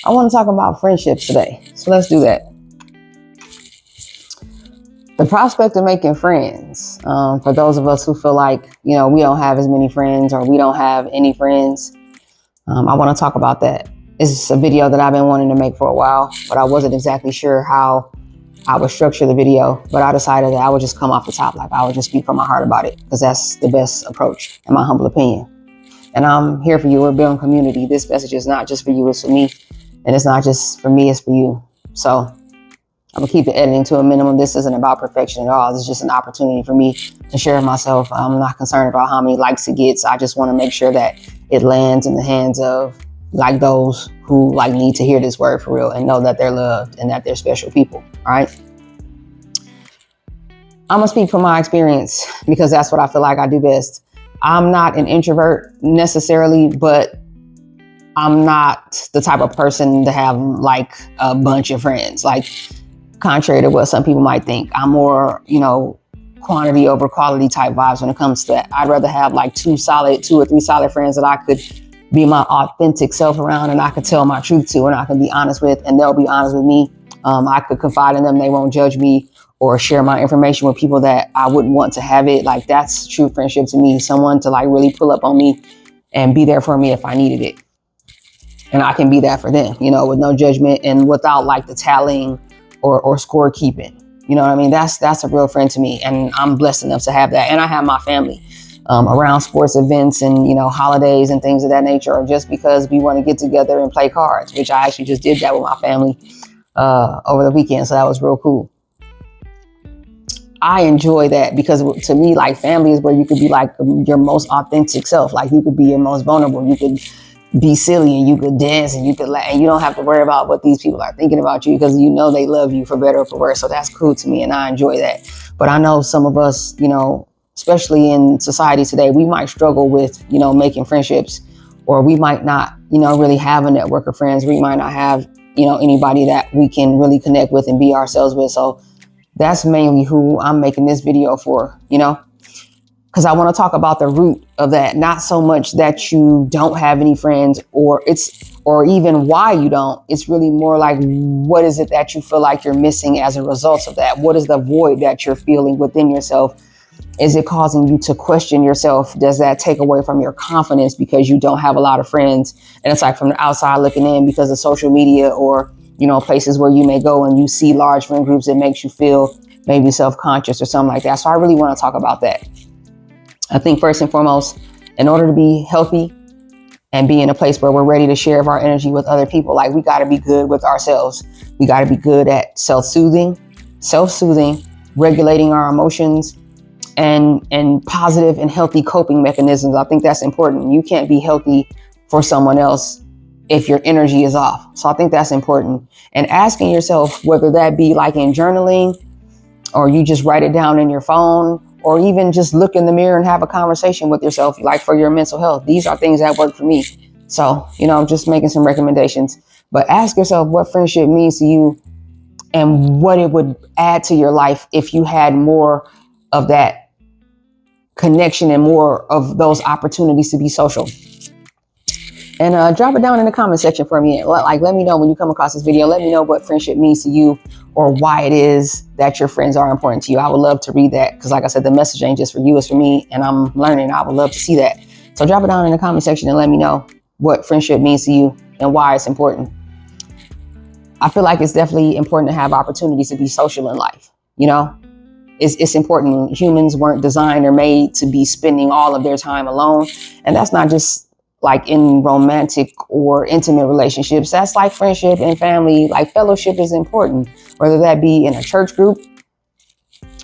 I want to talk about friendships today. So let's do that. The prospect of making friends, for those of us who feel like, we don't have as many friends or we don't have any friends, I want to talk about that. It's a video that I've been wanting to make for a while, but I wasn't exactly sure how I would structure the video, but I decided that I would just come off the top, like I would just speak from my heart about it, because that's the best approach, in my humble opinion. And I'm here for you. We're building community. This message is not just for you, it's for me. And it's not just for me, it's for you. So I'm gonna keep the editing to a minimum. This isn't about perfection at all. This is just an opportunity for me to share myself. I'm not concerned about how many likes it gets. I just want to make sure that it lands in the hands of like those who like need to hear this word for real and know that they're loved and that they're special people. All right. I'm gonna speak from my experience because that's what I feel like I do best. I'm not an introvert necessarily, but I'm not the type of person to have like a bunch of friends. Like, contrary to what some people might think, I'm more, quantity over quality type vibes when it comes to that. I'd rather have like 2 or 3 solid friends that I could be my authentic self around and I could tell my truth to and I can be honest with, and they'll be honest with me. I could confide in them. They won't judge me or share my information with people that I wouldn't want to have it. Like, that's true friendship to me. Someone to like really pull up on me and be there for me if I needed it. And I can be that for them, with no judgment and without like the tallying or score keeping. You know what I mean? That's a real friend to me. And I'm blessed enough to have that. And I have my family around sports events and, holidays and things of that nature, or just because we want to get together and play cards, which I actually just did that with my family over the weekend. So that was real cool. I enjoy that because to me, like, family is where you could be like your most authentic self. Like, you could be your most vulnerable. You could be silly and you could dance and you could laugh, and you don't have to worry about what these people are thinking about you because they love you for better or for worse. So that's cool to me and I enjoy that. But I know some of us, especially in society today, we might struggle with, making friendships, or we might not, really have a network of friends. We might not have, anybody that we can really connect with and be ourselves with. So that's mainly who I'm making this video for, because I want to talk about the root of that. Not so much that you don't have any friends or even why you don't. It's really more like, what is it that you feel like you're missing as a result of that? What is the void that you're feeling within yourself? Is it causing you to question yourself? Does that take away from your confidence because you don't have a lot of friends? And it's like from the outside looking in, because of social media or, places where you may go and you see large friend groups, it makes you feel maybe self-conscious or something like that. So I really want to talk about that. I think first and foremost, in order to be healthy and be in a place where we're ready to share our energy with other people, like, we got to be good with ourselves. We got to be good at self-soothing, regulating our emotions, and positive and healthy coping mechanisms. I think that's important. You can't be healthy for someone else if your energy is off. So I think that's important. And asking yourself, whether that be like in journaling, or you just write it down in your phone, or even just look in the mirror and have a conversation with yourself, like for your mental health. These are things that work for me. So, just making some recommendations. But ask yourself what friendship means to you and what it would add to your life if you had more of that connection and more of those opportunities to be social. And drop it down in the comment section for me. Like, let me know when you come across this video. Let me know what friendship means to you, or why it is that your friends are important to you. I would love to read that because, like I said, the message ain't just for you, it's for me, and I'm learning. I would love to see that. So drop it down in the comment section and let me know what friendship means to you and why it's important. I feel like it's definitely important to have opportunities to be social in life. It's important. Humans weren't designed or made to be spending all of their time alone. And that's not just like in romantic or intimate relationships. That's like friendship and family. Like, fellowship is important, whether that be in a church group,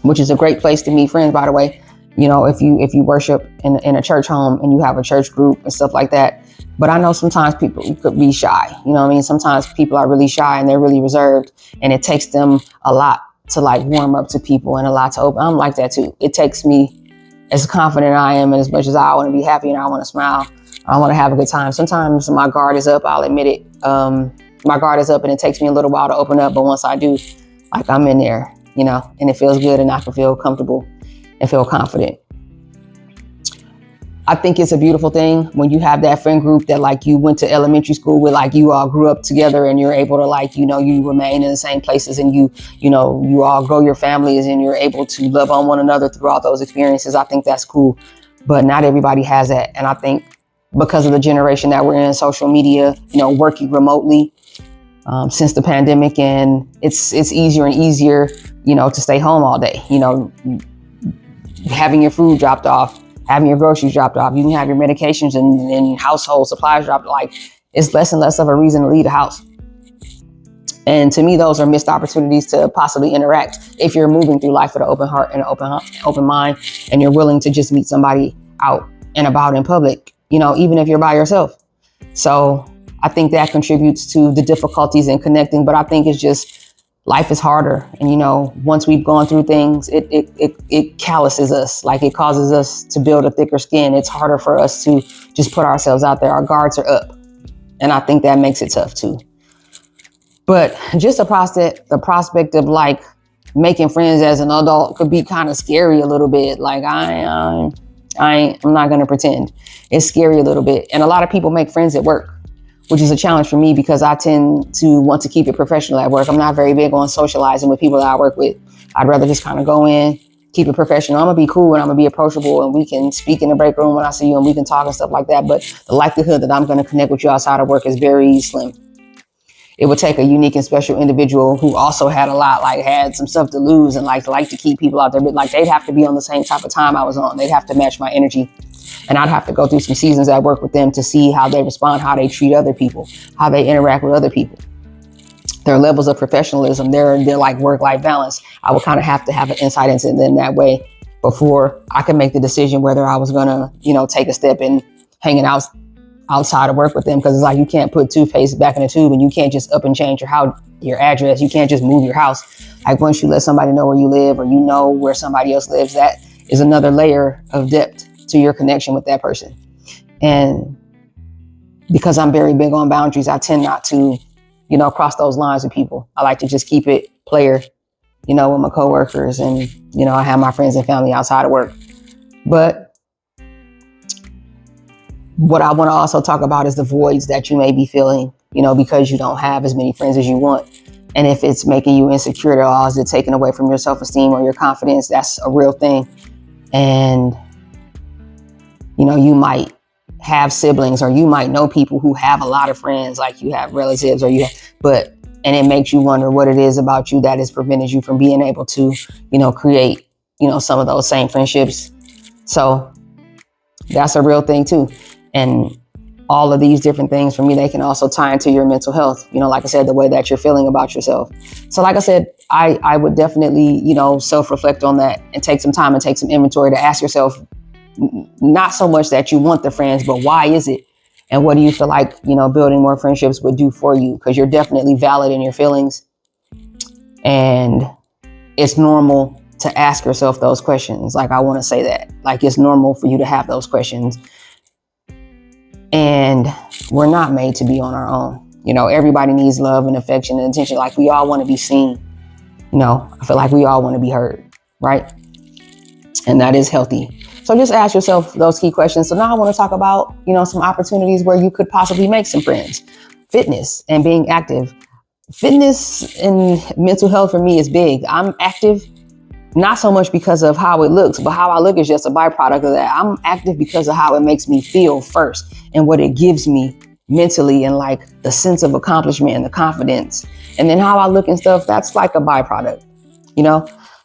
which is a great place to meet friends, by the way. If you worship in a church home and you have a church group and stuff like that. But I know sometimes people could be shy. Sometimes people are really shy and they're really reserved, and it takes them a lot to like warm up to people and a lot to open. I'm like that too. It takes me, as confident I am, and as much as I want to be happy and I want to smile, I want to have a good time. Sometimes my guard is up. I'll admit it. My guard is up and it takes me a little while to open up. But once I do, like, I'm in there, and it feels good and I can feel comfortable and feel confident. I think it's a beautiful thing when you have that friend group that like you went to elementary school with, like you all grew up together and you're able to like, you remain in the same places and you all grow your families and you're able to love on one another throughout those experiences. I think that's cool, but not everybody has that. And I think because of the generation that we're in, social media, working remotely since the pandemic, and it's easier and easier, to stay home all day, having your food dropped off, having your groceries dropped off, you can have your medications and household supplies dropped. Like, it's less and less of a reason to leave the house. And to me, those are missed opportunities to possibly interact if you're moving through life with an open heart and an open mind, and you're willing to just meet somebody out and about in public, even if you're by yourself. So I think that contributes to the difficulties in connecting, but I think it's just life is harder. And, once we've gone through things, it calluses us, like it causes us to build a thicker skin. It's harder for us to just put ourselves out there. Our guards are up. And I think that makes it tough too. But just the prospect of like making friends as an adult could be kind of scary a little bit. Like I'm not going to pretend. It's scary a little bit. And a lot of people make friends at work, which is a challenge for me because I tend to want to keep it professional at work. I'm not very big on socializing with people that I work with. I'd rather just kind of go in, keep it professional. I'm gonna be cool and I'm gonna be approachable, and we can speak in the break room when I see you and we can talk and stuff like that. But the likelihood that I'm gonna connect with you outside of work is very slim. It would take a unique and special individual who also had had some stuff to lose and like to keep people out there. But like, they'd have to be on the same type of time I was on. They'd have to match my energy. And I'd have to go through some seasons at work with them to see how they respond, how they treat other people, how they interact with other people. Their levels of professionalism, their like work-life balance. I would kind of have to have an insight into them that way before I could make the decision whether I was gonna, take a step in hanging outside of work with them. Because it's like, you can't put toothpaste back in the tube, and you can't just up and change your address. You can't just move your house. Like, once you let somebody know where you live, or where somebody else lives, that is another layer of depth to your connection with that person. And because I'm very big on boundaries, I tend not to, cross those lines with people. I like to just keep it player, with my coworkers, and, I have my friends and family outside of work. But what I want to also talk about is the voids that you may be feeling, because you don't have as many friends as you want. And if it's making you insecure at all, is it taking away from your self-esteem or your confidence? That's a real thing. And you might have siblings, or you might know people who have a lot of friends, like you have relatives, and it makes you wonder what it is about you that has prevented you from being able to, create, some of those same friendships. So that's a real thing too. And all of these different things, for me, they can also tie into your mental health. Like I said, the way that you're feeling about yourself. So like I said, I would definitely, self-reflect on that and take some time and take some inventory to ask yourself, not so much that you want the friends, but why is it? And what do you feel like, building more friendships would do for you? Because you're definitely valid in your feelings. And it's normal to ask yourself those questions. Like, I want to say that. Like, it's normal for you to have those questions. And we're not made to be on our own. Everybody needs love and affection and attention. Like, we all want to be seen. I feel like we all want to be heard, right? And that is healthy. So just ask yourself those key questions. So now I want to talk about, some opportunities where you could possibly make some friends. Fitness and being active. Fitness and mental health for me is big. I'm active, not so much because of how it looks, but how I look is just a byproduct of that. I'm active because of how it makes me feel first, and what it gives me mentally, and like the sense of accomplishment and the confidence. And then how I look and stuff, that's like a byproduct,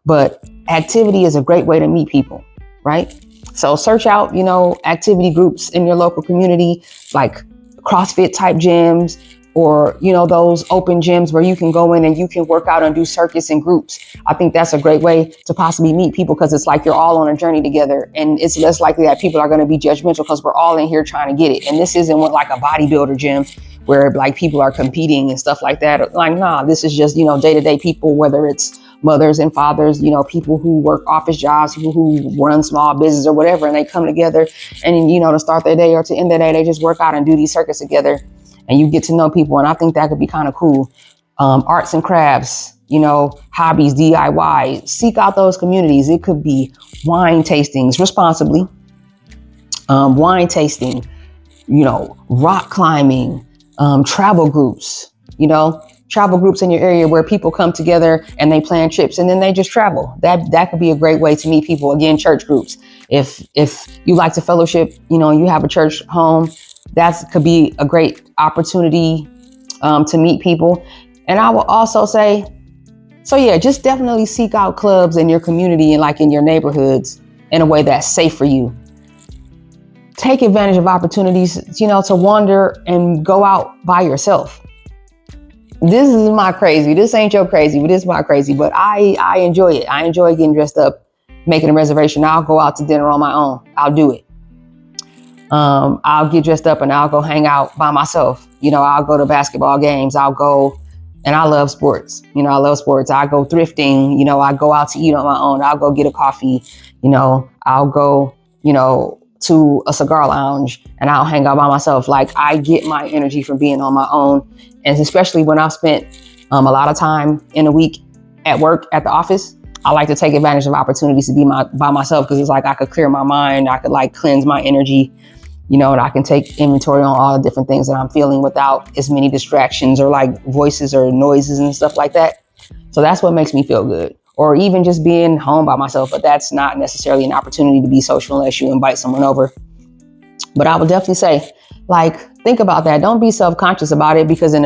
but activity is a great way to meet people, right? So search out, activity groups in your local community, like CrossFit type gyms, or, those open gyms where you can go in and you can work out and do circuits in groups. I think that's a great way to possibly meet people, because it's like you're all on a journey together, and it's less likely that people are going to be judgmental because we're all in here trying to get it. And this isn't like a bodybuilder gym where like people are competing and stuff like that. Like, nah, this is just, day-to-day people, whether it's mothers and fathers, people who work office jobs, people who run small business or whatever, and they come together and, to start their day or to end their day, they just work out and do these circuits together, and you get to know people. And I think that could be kind of cool. Arts and crafts, hobbies, DIY, seek out those communities. It could be wine tastings responsibly. wine tasting, rock climbing, travel groups, travel groups in your area where people come together and they plan trips and then they just travel. That could be a great way to meet people. Again, church groups. If you like to fellowship, you have a church home, that could be a great opportunity to meet people. And I will also say, so yeah, just definitely seek out clubs in your community and like in your neighborhoods in a way that's safe for you. Take advantage of opportunities, to wander and go out by yourself. This is my crazy. This ain't your crazy, but this is my crazy. But I enjoy it. I enjoy getting dressed up, making a reservation. I'll go out to dinner on my own. I'll do it. I'll get dressed up and I'll go hang out by myself. I'll go to basketball games. I'll go, and I love sports. I love sports. I go thrifting. I go out to eat on my own. I'll go get a coffee. I'll go, to a cigar lounge and I'll hang out by myself. Like, I get my energy from being on my own. And especially when I've spent a lot of time in a week at work, at the office, I like to take advantage of opportunities to be by myself, because it's like I could clear my mind. I could like cleanse my energy, and I can take inventory on all the different things that I'm feeling without as many distractions or like voices or noises and stuff like that. So that's what makes me feel good. Or even just being home by myself, but that's not necessarily an opportunity to be social unless you invite someone over. But I would definitely say, think about that. Don't be self-conscious about it, because an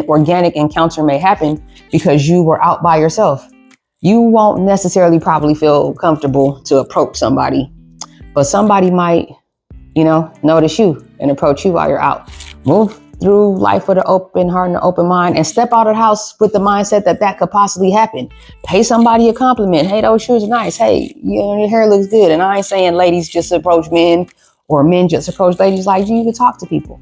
organic encounter may happen because you were out by yourself. You won't necessarily probably feel comfortable to approach somebody, but somebody might, notice you and approach you while you're out. Move through life with an open heart and an open mind, and step out of the house with the mindset that could possibly happen. Pay somebody a compliment. Hey, those shoes are nice. Hey, your hair looks good. And I ain't saying ladies just approach men or men just approach ladies. Like, you can talk to people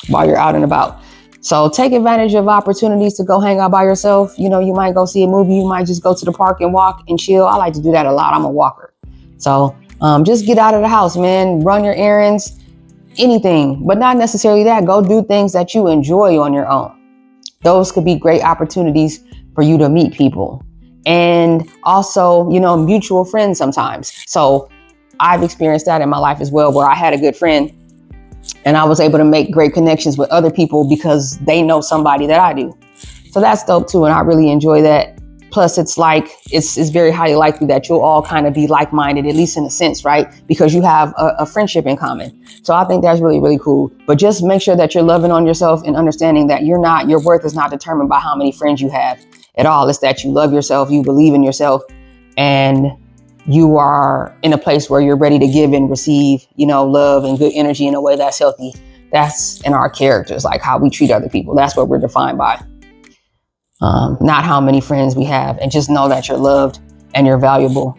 while you're out and about. So take advantage of opportunities to go hang out by yourself. You might go see a movie. You might just go to the park and walk and chill. I like to do that a lot. I'm a walker. So just get out of the house, man. Run your errands. Anything, but not necessarily that. Go do things that you enjoy on your own. Those could be great opportunities for you to meet people, and also, mutual friends sometimes. So I've experienced that in my life as well, where I had a good friend and I was able to make great connections with other people because they know somebody that I do. So that's dope too. And I really enjoy that. Plus, it's like, it's very highly likely that you'll all kind of be like-minded, at least in a sense, right? Because you have a friendship in common. So I think that's really, really cool. But just make sure that you're loving on yourself and understanding that your worth is not determined by how many friends you have at all. It's that you love yourself, you believe in yourself, and you are in a place where you're ready to give and receive, love and good energy in a way that's healthy. That's in our characters, like how we treat other people. That's what we're defined by. Not how many friends we have. And just know that you're loved and you're valuable,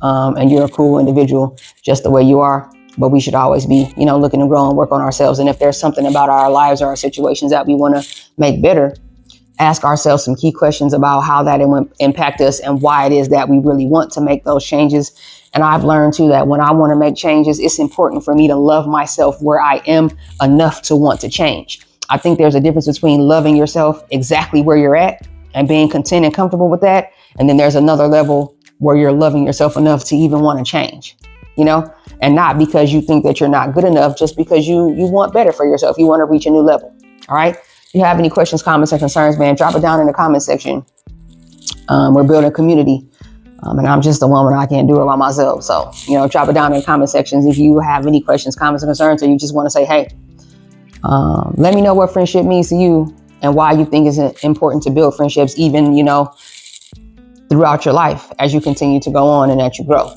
and you're a cool individual just the way you are. But we should always be, looking to grow and work on ourselves. And if there's something about our lives or our situations that we want to make better, ask ourselves some key questions about how that will impact us and why it is that we really want to make those changes. And I've learned too that when I want to make changes, it's important for me to love myself where I am enough to want to change. I think there's a difference between loving yourself exactly where you're at and being content and comfortable with that. And then there's another level where you're loving yourself enough to even want to change, and not because you think that you're not good enough, just because you want better for yourself. You want to reach a new level. All right. If you have any questions, comments, or concerns, man, drop it down in the comment section. We're building a community. And I'm just a woman. I can't do it by myself. So, drop it down in the comment sections. If you have any questions, comments, or concerns, or you just want to say, hey, let me know what friendship means to you and why you think it's important to build friendships, even, throughout your life as you continue to go on and as you grow.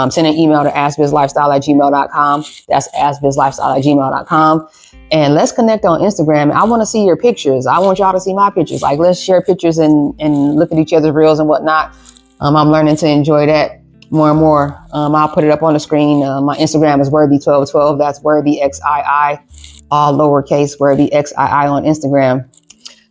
Send an email to askbizlifestyle@gmail.com. That's askbizlifestyle@gmail.com. And let's connect on Instagram. I want to see your pictures. I want y'all to see my pictures. Like, let's share pictures and look at each other's reels and whatnot. I'm learning to enjoy that more and more. I'll put it up on the screen. My Instagram is worthy1212. That's worthy XII, all lowercase, worthy XII on Instagram.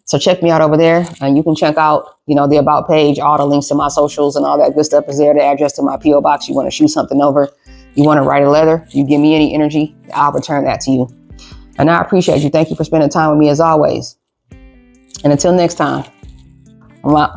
So check me out over there, and you can check out, the about page. All the links to my socials and all that good stuff is there. The address to my PO box. You want to shoot something over, you want to write a letter, you give me any energy, I'll return that to you. And I appreciate you. Thank you for spending time with me as always. And until next time, I'm out.